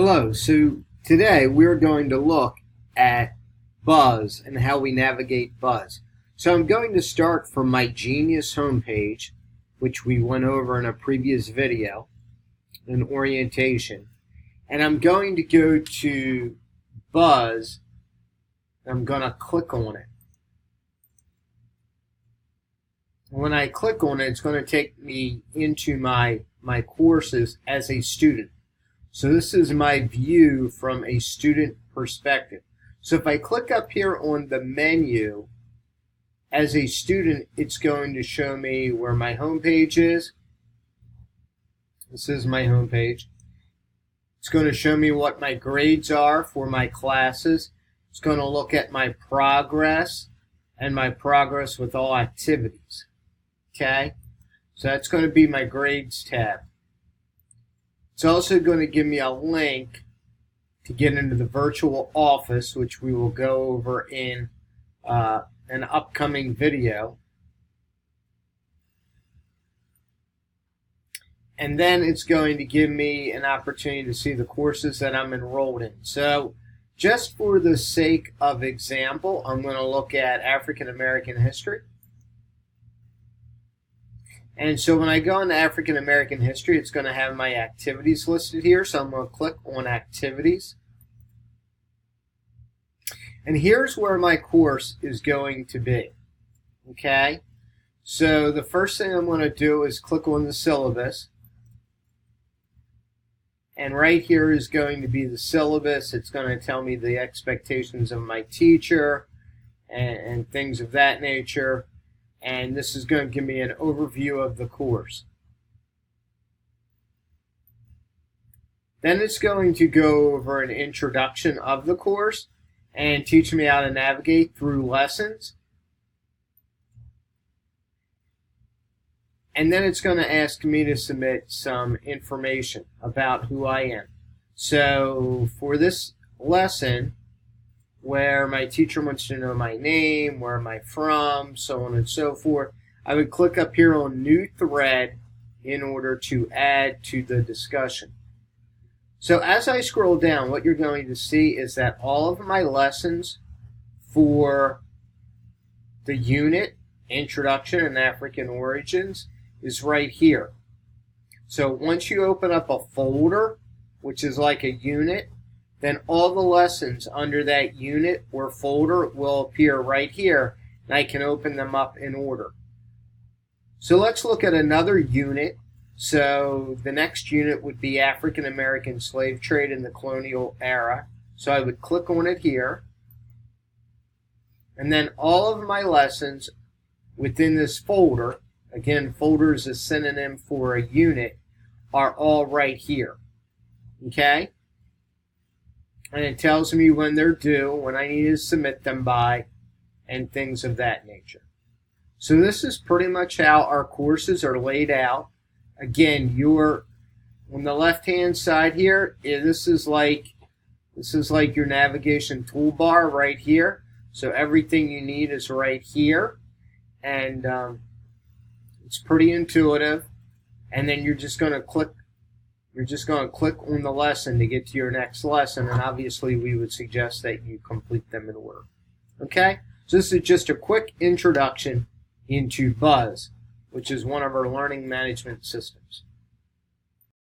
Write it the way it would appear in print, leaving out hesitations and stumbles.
Hello, so today we're going to look at Buzz and how we navigate Buzz. So I'm going to start from my Genius homepage, which we went over in a previous video, in orientation. And I'm going to go to Buzz, and I'm going to click on it. When I click on it, it's going to take me into my courses as a student. So this is my view from a student perspective. So if I click up here on the menu, as a student, it's going to show me where my home page is. This is my home page. It's going to show me what my grades are for my classes. It's going to look at my progress and my progress with all activities. Okay? So that's going to be my grades tab. It's also going to give me a link to get into the virtual office, which we will go over in an upcoming video. And then it's going to give me an opportunity to see the courses that I'm enrolled in. So just for the sake of example, I'm going to look at African American history. And so when I go into African American history, it's going to have my activities listed here. So I'm going to click on activities. And here's where my course is going to be. Okay? So the first thing I'm going to do is click on the syllabus. And right here is going to be the syllabus. It's going to tell me the expectations of my teacher and things of that nature. And this is going to give me an overview of the course. Then it's going to go over an introduction of the course and teach me how to navigate through lessons. And then it's going to ask me to submit some information about who I am. So for this lesson, where my teacher wants to know my name, where am I from, so on and so forth, I would click up here on New Thread in order to add to the discussion. So as I scroll down, what you're going to see is that all of my lessons for the unit, Introduction and African Origins, is right here. So once you open up a folder, which is like a unit, then all the lessons under that unit or folder will appear right here, and I can open them up in order. So let's look at another unit. So the next unit would be African American slave trade in the colonial era. So I would click on it here. And then all of my lessons within this folder, again, folder is a synonym for a unit, are all right here. Okay? And it tells me when they're due, when I need to submit them by, and things of that nature. So this is pretty much how our courses are laid out. Again, on the left-hand side here, this is like your navigation toolbar right here. So everything you need is right here, and it's pretty intuitive. And then you're just going to click on the lesson to get to your next lesson, and obviously we would suggest that you complete them in order. Okay? So this is just a quick introduction into Buzz, which is one of our learning management systems.